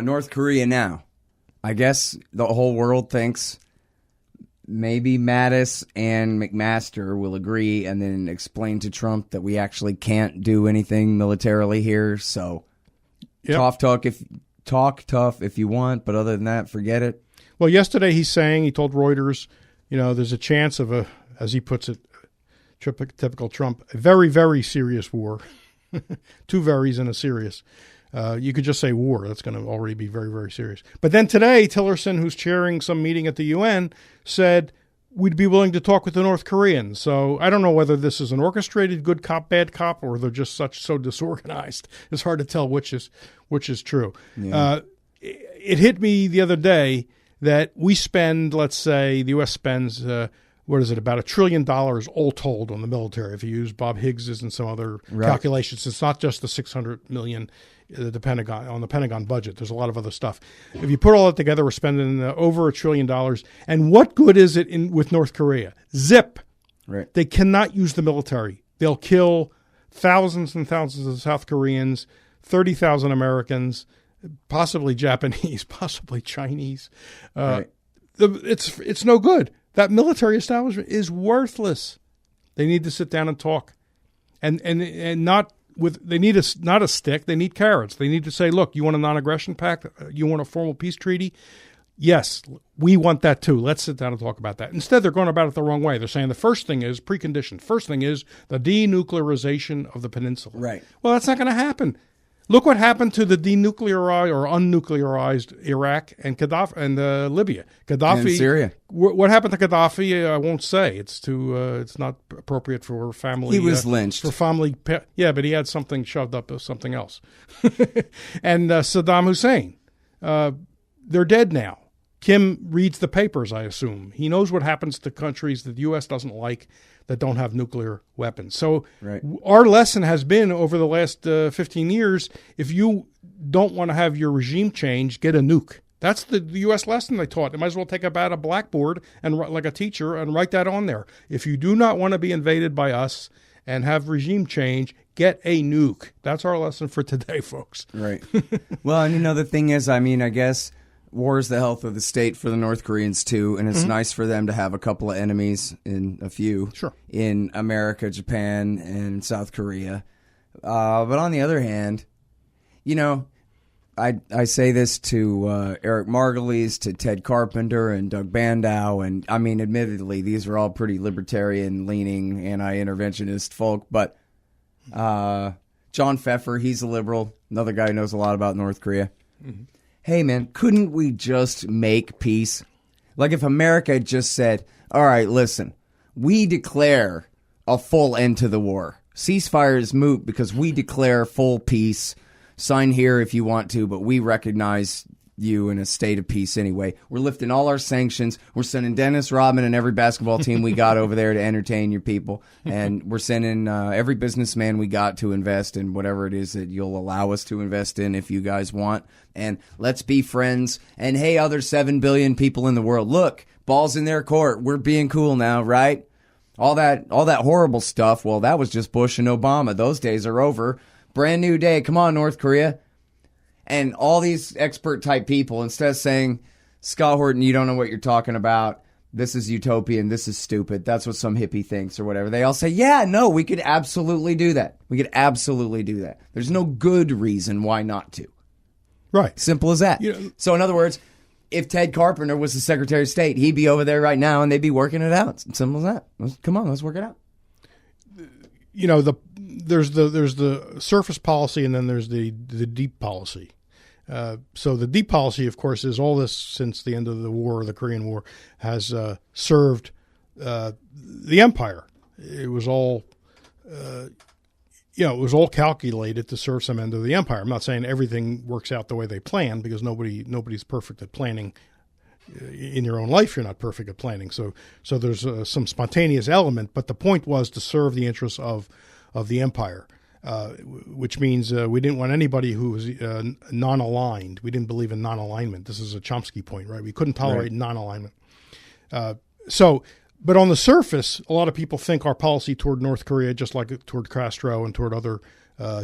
North Korea now. I guess the whole world thinks maybe Mattis and McMaster will agree and then explain to Trump that we actually can't do anything militarily here. So talk tough if you want, but other than that, forget it. Well, yesterday he told Reuters, there's a chance of a, as he puts it, typical Trump, a very, very serious war. Two verys and a serious. You could just say war. That's going to already be very, very serious. But then today, Tillerson, who's chairing some meeting at the UN, said we'd be willing to talk with the North Koreans. So I don't know whether this is an orchestrated good cop, bad cop, or they're just so disorganized. It's hard to tell which is true. Yeah. It hit me the other day that we spend, let's say, the U.S. spends about $1 trillion all told on the military. If you use Bob Higgs's and some other calculations, it's not just the $600 million on the Pentagon budget. There's a lot of other stuff. If you put all that together, we're spending over $1 trillion. And what good is it with North Korea? Zip. Right. They cannot use the military. They'll kill thousands and thousands of South Koreans, 30,000 Americans, possibly Japanese, possibly Chinese. It's no good. That military establishment is worthless. They need to sit down and talk, and not with. They need not a stick. They need carrots. They need to say, "Look, you want a non-aggression pact? You want a formal peace treaty? Yes, we want that too. Let's sit down and talk about that." Instead, they're going about it the wrong way. They're saying the first thing is precondition. First thing is the denuclearization of the peninsula. Right. Well, that's not going to happen. Look what happened to the denuclearized or unnuclearized Iraq and Gaddafi and Libya. Gaddafi and Syria. What happened to Gaddafi? I won't say. It's it's not appropriate for family. He was lynched for family. Yeah, but he had something shoved up as something else. And Saddam Hussein, they're dead now. Kim reads the papers, I assume. He knows what happens to countries that the U.S. doesn't like that don't have nuclear weapons. So our lesson has been over the last 15 years, if you don't want to have your regime changed, get a nuke. That's the U.S. lesson they taught. They might as well take a blackboard and like a teacher and write that on there. If you do not want to be invaded by us and have regime change, get a nuke. That's our lesson for today, folks. Right. Well, and the thing is, I guess war is the health of the state for the North Koreans, too, and it's nice for them to have a couple of enemies in America, Japan, and South Korea. But on the other hand, I say this to Eric Margulies, to Ted Carpenter, and Doug Bandow, and, admittedly, these are all pretty libertarian-leaning, anti-interventionist folk, but John Pfeffer, he's a liberal, another guy who knows a lot about North Korea. Mm-hmm. hey, man, couldn't we just make peace? Like if America had just said, all right, listen, we declare a full end to the war. Ceasefire is moot because we declare full peace. Sign here if you want to, but we recognize you in a state of peace anyway. We're lifting all our sanctions. We're sending Dennis Rodman and every basketball team we got over there to entertain your people. And we're sending every businessman we got to invest in whatever it is that you'll allow us to invest in if you guys want. And let's be friends. And hey, other 7 billion people in the world, look, ball's in their court. We're being cool now, right? All that horrible stuff, well, that was just Bush and Obama. Those days are over. Brand new day. Come on, North Korea. And all these expert type people, instead of saying, Scott Horton, you don't know what you're talking about. This is utopian. This is stupid. That's what some hippie thinks or whatever. They all say, yeah, no, we could absolutely do that. We could absolutely do that. There's no good reason why not to. Right. Simple as that. You know, so in other words, if Ted Carpenter was the Secretary of State, he'd be over there right now and they'd be working it out. Simple as that. Come on, let's work it out. You know, there's the surface policy and then there's the deep policy. So the deep policy, of course, is all this since the end of the war, the Korean War, has served the empire. It was all, it was all calculated to serve some end of the empire. I'm not saying everything works out the way they plan because nobody's perfect at planning. In your own life, you're not perfect at planning. So there's some spontaneous element, but the point was to serve the interests of the empire. Which means we didn't want anybody who was non-aligned. We didn't believe in non-alignment. This is a Chomsky point, right? We couldn't tolerate non-alignment. But on the surface, a lot of people think our policy toward North Korea, just like toward Castro and toward other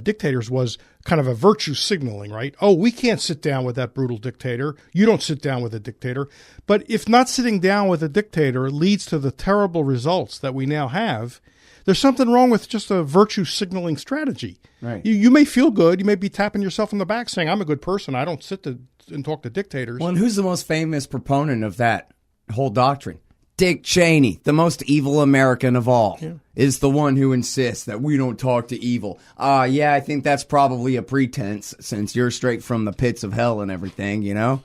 dictators, was kind of a virtue signaling, right? Oh, we can't sit down with that brutal dictator. You don't sit down with a dictator. But if not sitting down with a dictator leads to the terrible results that we now have, there's something wrong with just a virtue signaling strategy. Right. You may feel good. You may be tapping yourself on the back saying, I'm a good person. I don't sit and talk to dictators. Well, and who's the most famous proponent of that whole doctrine? Dick Cheney, the most evil American of all, is the one who insists that we don't talk to evil. Yeah, I think that's probably a pretense since you're straight from the pits of hell and everything, you know?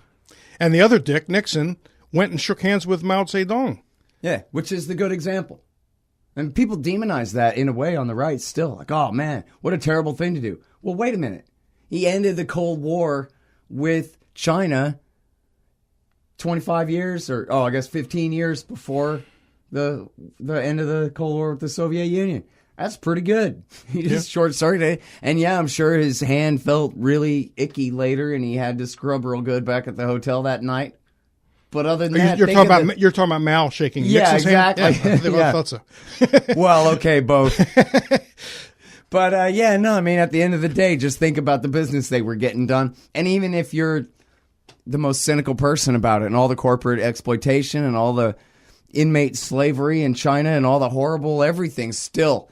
And the other Dick, Nixon, went and shook hands with Mao Zedong. Yeah, which is the good example. And people demonize that in a way on the right still. Like, oh, man, what a terrible thing to do. Well, wait a minute. He ended the Cold War with China 25 years or, I guess 15 years before the end of the Cold War with the Soviet Union. That's pretty good. He just short-circuited it. And, yeah, I'm sure his hand felt really icky later and he had to scrub real good back at the hotel that night. But other than that, you're talking about Mao shaking Nixon's exactly. hand? Yeah, I thought so. Well, okay, both. But at the end of the day, just think about the business they were getting done. And even if you're the most cynical person about it and all the corporate exploitation and all the inmate slavery in China and all the horrible everything still,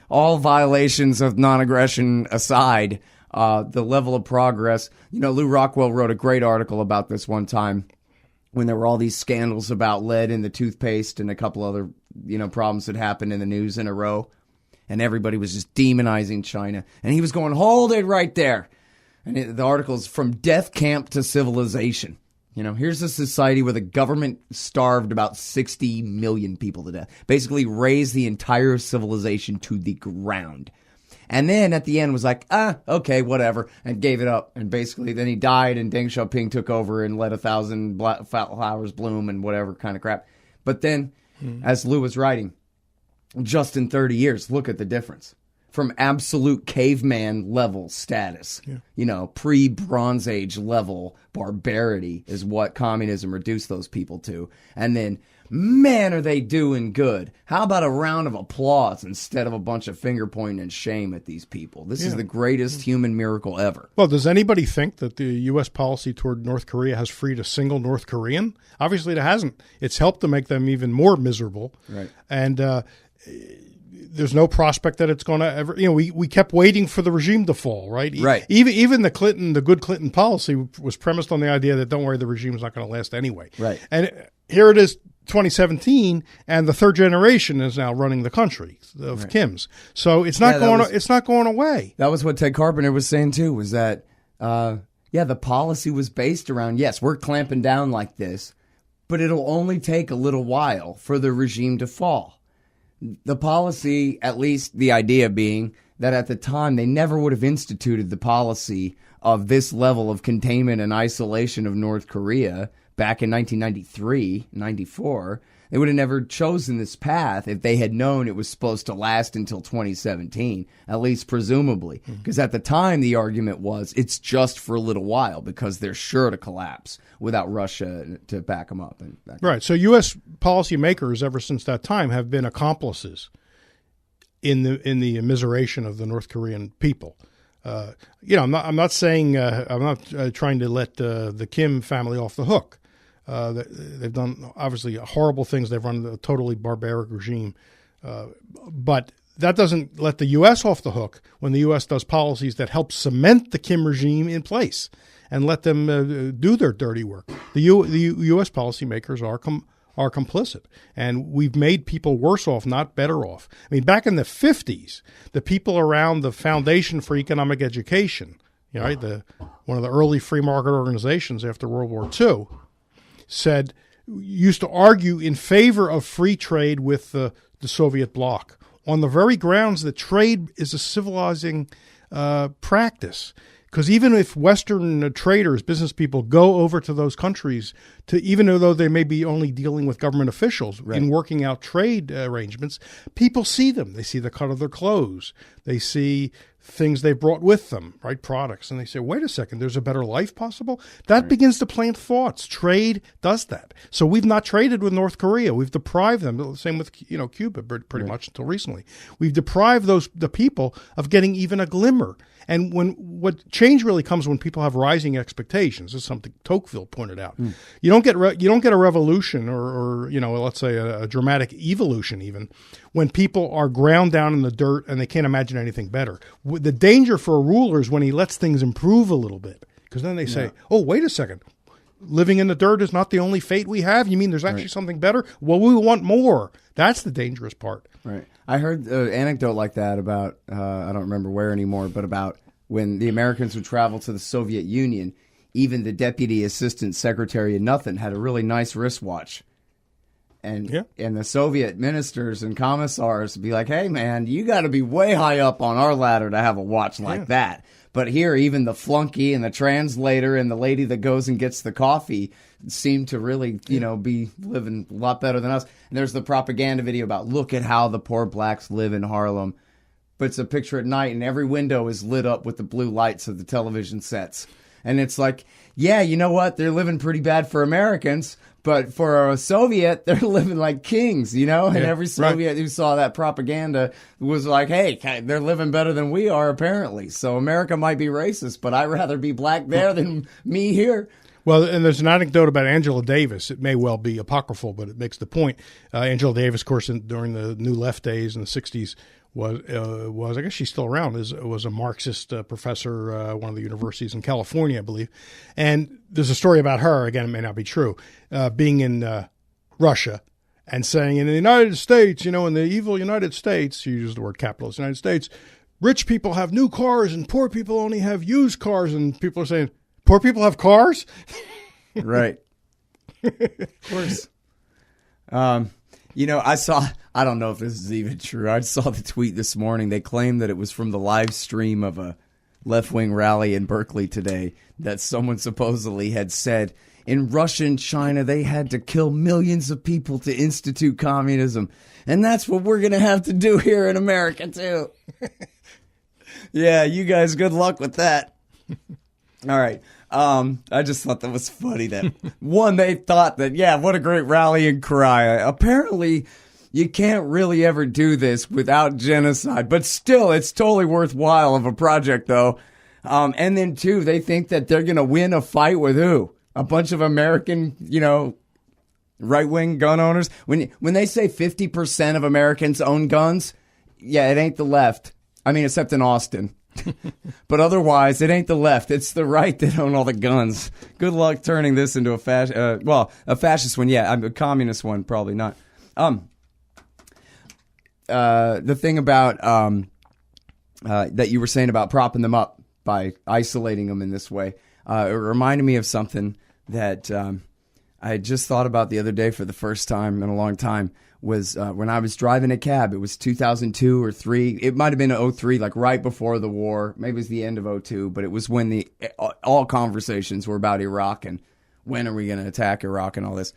all violations of non-aggression aside, the level of progress. Lou Rockwell wrote a great article about this one time when there were all these scandals about lead in the toothpaste and a couple other, problems that happened in the news in a row. And everybody was just demonizing China. And he was going, hold it right there. And the article is From Death Camp to Civilization. Here's a society where the government starved about 60 million people to death. Basically razed the entire civilization to the ground. And then at the end was like, okay, whatever, and gave it up. And basically then he died and Deng Xiaoping took over and let 1,000 flowers bloom and whatever kind of crap. But then, as Lou was writing, just in 30 years, look at the difference. From absolute caveman level status, pre-Bronze Age level barbarity is what communism reduced those people to. And then, man, are they doing good. How about a round of applause instead of a bunch of finger pointing and shame at these people? This is the greatest human miracle ever. Well, does anybody think that the U.S. policy toward North Korea has freed a single North Korean? Obviously, it hasn't. It's helped to make them even more miserable. Right. And there's no prospect that it's going to ever, we kept waiting for the regime to fall, right? Right. Even the good Clinton policy was premised on the idea that, don't worry, the regime's not going to last anyway. Right. And here it is, 2017, and the third generation is now running the country of Kims. So it's not going away. That was what Ted Carpenter was saying too, was that yeah, the policy was based around, yes, we're clamping down like this, but it'll only take a little while for the regime to fall. The policy, at least the idea being that at the time they never would have instituted the policy of this level of containment and isolation of North Korea back in 1993, 94. They would have never chosen this path if they had known it was supposed to last until 2017, at least presumably. Because at the time, the argument was it's just for a little while because they're sure to collapse without Russia to back them up. Right. So U.S. policymakers ever since that time have been accomplices in the immiseration of the North Korean people. I'm not saying I'm not trying to let the Kim family off the hook. They've done obviously horrible things. They've run a totally barbaric regime, but that doesn't let the U.S. off the hook when the U.S. does policies that help cement the Kim regime in place and let them do their dirty work. The U.S. policymakers are complicit, and we've made people worse off, not better off. I mean, back in the 50s, the people around the Foundation for Economic Education, one of the early free market organizations after World War II, used to argue in favor of free trade with the Soviet bloc on the very grounds that trade is a civilizing practice. Because even if Western traders, business people, go over to those countries, even though they may be only dealing with government officials in working out trade arrangements, people see them. They see the cut of their clothes. They see things they brought with them, right, products. And they say, wait a second, there's a better life possible? That begins to plant thoughts. Trade does that. So we've not traded with North Korea. We've deprived them. Same with Cuba pretty much until recently. We've deprived the people of getting even a glimmer. And what change really comes when people have rising expectations. This is something Tocqueville pointed out. You don't get a revolution or let's say a dramatic evolution even when people are ground down in the dirt and they can't imagine anything better. The danger for a ruler is when he lets things improve a little bit, because then they say, "Oh, wait a second. Living in the dirt is not the only fate we have. You mean there's actually something better? Well, we want more." That's the dangerous part. Right. I heard an anecdote like that about, I don't remember where anymore, but about when the Americans would travel to the Soviet Union, even the Deputy Assistant Secretary of Nothing had a really nice wristwatch. And the Soviet ministers and commissars would be like, hey, man, you got to be way high up on our ladder to have a watch like that. But here, even the flunky and the translator and the lady that goes and gets the coffee seem to really, be living a lot better than us. And there's the propaganda video about, look at how the poor blacks live in Harlem. But it's a picture at night, and every window is lit up with the blue lights of the television sets. And it's like, yeah, you know what? They're living pretty bad for Americans, but for a Soviet, they're living like kings, And every Soviet who saw that propaganda was like, hey, they're living better than we are, apparently. So America might be racist, but I'd rather be black there than me here. Well, and there's an anecdote about Angela Davis. It may well be apocryphal, but it makes the point. Angela Davis, of course, during the New Left days in the 60s, was I guess she's still around, was a Marxist professor, one of the universities in California, I believe. And there's a story about her, again, it may not be true, being in Russia and saying in the United States, in the evil United States, she used the word capitalist United States, rich people have new cars and poor people only have used cars. And people are saying, poor people have cars? Right. Of course. I don't know if this is even true. I saw the tweet this morning. They claimed that it was from the live stream of a left-wing rally in Berkeley today that someone supposedly had said, in Russia and China, they had to kill millions of people to institute communism. And that's what we're going to have to do here in America, too. Yeah, you guys, good luck with that. All right. I just thought that was funny that, one, they thought that, yeah, what a great rallying cry. Apparently, you can't really ever do this without genocide. But still, it's totally worthwhile of a project, though. And then, two, they think that they're going to win a fight with who? A bunch of American, right-wing gun owners. When they say 50% of Americans own guns, yeah, it ain't the left. I mean, except in Austin. But otherwise, it ain't the left. It's the right that own all the guns. Good luck turning this into a fascist one. Yeah, a communist one, probably not. The thing about that you were saying about propping them up by isolating them in this way. it reminded me of something that I just thought about the other day for the first time in a long time. Was when I was driving a cab. It was 2002 or 3. It might have been 03, like right before the war. Maybe it was the end of 02, but it was when all conversations were about Iraq and when are we going to attack Iraq and all this.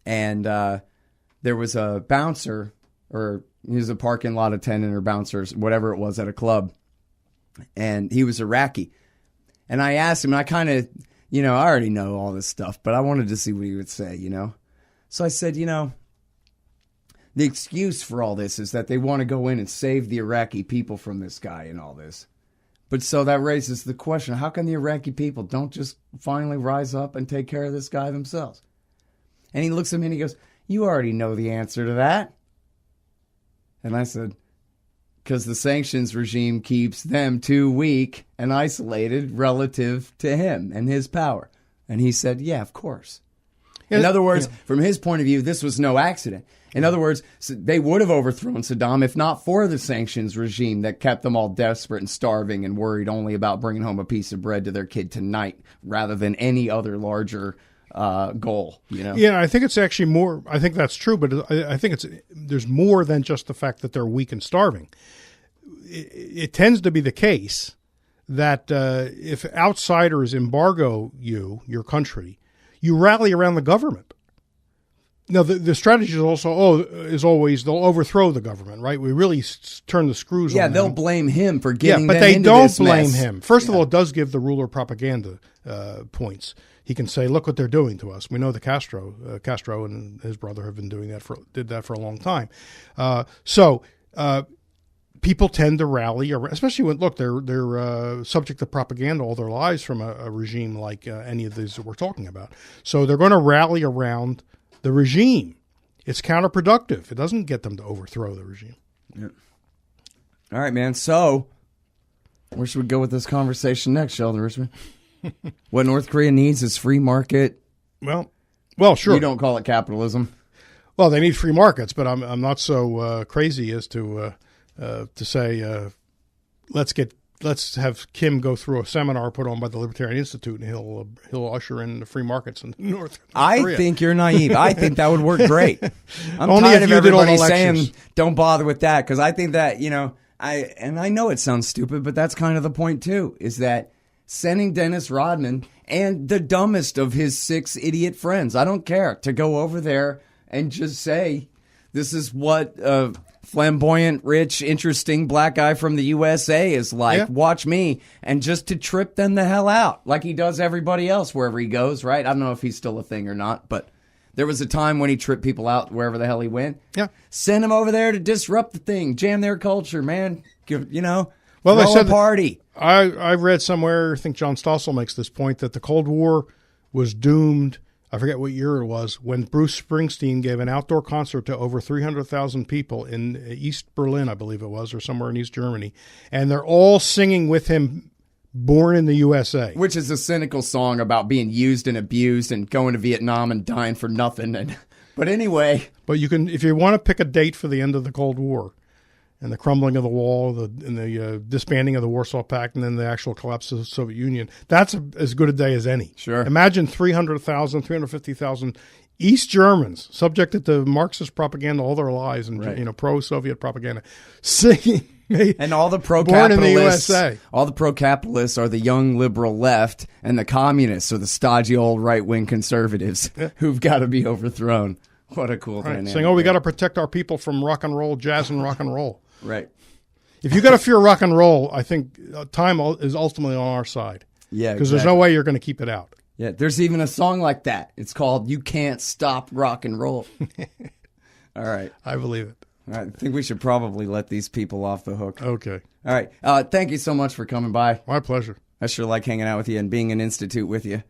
And there was a bouncer, or he was a parking lot attendant or bouncer, whatever it was, at a club. And he was Iraqi. And I asked him, and I kind of, I already know all this stuff, but I wanted to see what he would say, So I said, the excuse for all this is that they want to go in and save the Iraqi people from this guy and all this. But so that raises the question, how come the Iraqi people don't just finally rise up and take care of this guy themselves? And he looks at me and he goes, you already know the answer to that. And I said, because the sanctions regime keeps them too weak and isolated relative to him and his power. And he said, yeah, of course. In other words, from his point of view, this was no accident. In other words, they would have overthrown Saddam if not for the sanctions regime that kept them all desperate and starving and worried only about bringing home a piece of bread to their kid tonight rather than any other larger goal. Yeah, I think it's actually more. I think that's true, but I think there's more than just the fact that they're weak and starving. It tends to be the case that if outsiders embargo your country, you rally around the government. Now, the strategy is always they'll overthrow the government, right? We really turn the screws on them. Yeah, they'll blame him for getting but them they into don't this blame mess. him. First of all, it does give the ruler propaganda points. He can say, look what they're doing to us. We know the Castro and his brother have been did that for a long time. People tend to rally, especially when, look, they're subject to propaganda all their lives from a regime like any of these that we're talking about. So they're going to rally around the regime. It's counterproductive. It doesn't get them to overthrow the regime. Yeah. All right, man. So where should we go with this conversation next, Sheldon Richman? What North Korea needs is free market. Well, sure. You don't call it capitalism. Well, they need free markets, but I'm not so crazy as to say let's have Kim go through a seminar put on by the Libertarian Institute, and he'll usher in the free markets in North Korea. I think you're naive. I think that would work great. I'm Only tired if of you did all the everybody saying lectures. don't bother with that, because I think that I know it sounds stupid, but that's kind of the point too. Is that sending Dennis Rodman and the dumbest of his 6 idiot friends, I don't care, to go over there and just say, this is what flamboyant, rich, interesting black guy from the USA is like. Yeah. Watch me. And just to trip them the hell out like he does everybody else wherever he goes, right? I don't know if he's still a thing or not, but there was a time when he tripped people out wherever the hell he went. Yeah. Send him over there to disrupt the thing, jam their culture, man. Well, they throw said a party. I read somewhere, I think John Stossel makes this point, that the Cold War was doomed. I forget what year it was, when Bruce Springsteen gave an outdoor concert to over 300,000 people in East Berlin, I believe it was, or somewhere in East Germany. And they're all singing with him, Born in the USA. Which is a cynical song about being used and abused and going to Vietnam and dying for nothing. But anyway. But you can, if you want to pick a date for the end of the Cold War and the crumbling of the wall, the disbanding of the Warsaw Pact, and then the actual collapse of the Soviet Union, that's as good a day as any. Sure. Imagine 300,000, 350,000 East Germans subjected to Marxist propaganda all their lives and right. Pro-Soviet propaganda, singing. And all the Born in the pro-capitalists, USA. all the pro-capitalists are the young liberal left, and the communists are the stodgy old right-wing conservatives who've got to be overthrown. What a cool dynamic. Saying, we got to protect our people from rock and roll, jazz and rock and roll. Right. If you got to fear rock and roll, I think time is ultimately on our side. Yeah, because there's no way you're going to keep it out. Yeah, there's even a song like that. It's called "You Can't Stop Rock and Roll." All right. I believe it. All right. I think we should probably let these people off the hook. Okay. All right. Thank you so much for coming by. My pleasure. I sure like hanging out with you and being in Institute with you.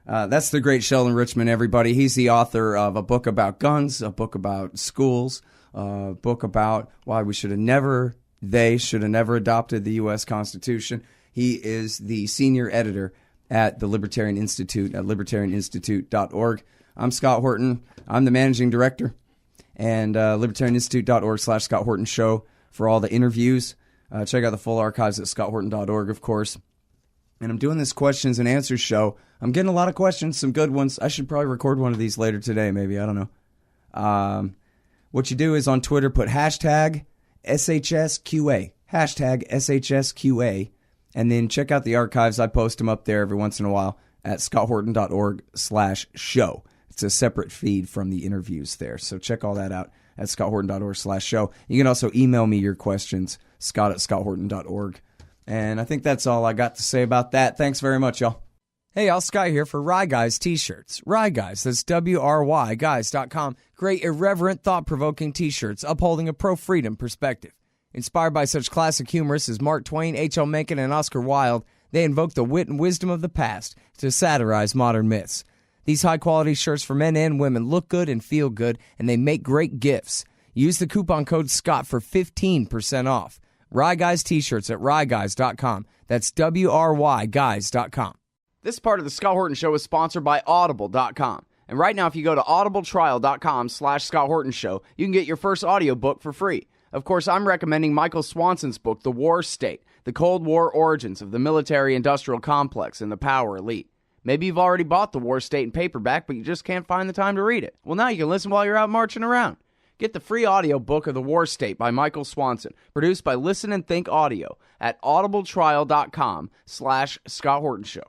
That's the great Sheldon Richman, everybody. He's the author of a book about guns, a book about schools, a book about why they should have never adopted the U.S. Constitution. He is the senior editor at the Libertarian Institute at libertarianinstitute.org. I'm Scott Horton. I'm the managing director. And libertarianinstitute.org/Scott Horton Show for all the interviews. Check out the full archives at scotthorton.org, of course. And I'm doing this questions and answers show. I'm getting a lot of questions, some good ones. I should probably record one of these later today, maybe. I don't know. What you do is on Twitter, put hashtag SHSQA. Hashtag SHSQA. And then check out the archives. I post them up there every once in a while at scotthorton.org/show. It's a separate feed from the interviews there. So check all that out at scotthorton.org/show. You can also email me your questions, scott@scotthorton.org. And I think that's all I got to say about that. Thanks very much, y'all. Hey, Al Sky here for Rye Guys t-shirts. Rye Guys, that's WRY guys.com. Great, irreverent, thought-provoking t-shirts upholding a pro-freedom perspective. Inspired by such classic humorists as Mark Twain, H.L. Mencken, and Oscar Wilde, they invoke the wit and wisdom of the past to satirize modern myths. These high-quality shirts for men and women look good and feel good, and they make great gifts. Use the coupon code SCOTT for 15% off. Rye Guys t-shirts at ryeguys.com. That's WRYguys.com. This part of the Scott Horton Show is sponsored by Audible.com. And right now, if you go to audibletrial.com/Scott Horton Show, you can get your first audiobook for free. Of course, I'm recommending Michael Swanson's book, The War State, The Cold War Origins of the Military-Industrial Complex and the Power Elite. Maybe you've already bought The War State in paperback, but you just can't find the time to read it. Well, now you can listen while you're out marching around. Get the free audiobook of The War State by Michael Swanson, produced by Listen and Think Audio at audibletrial.com/Scott Horton Show.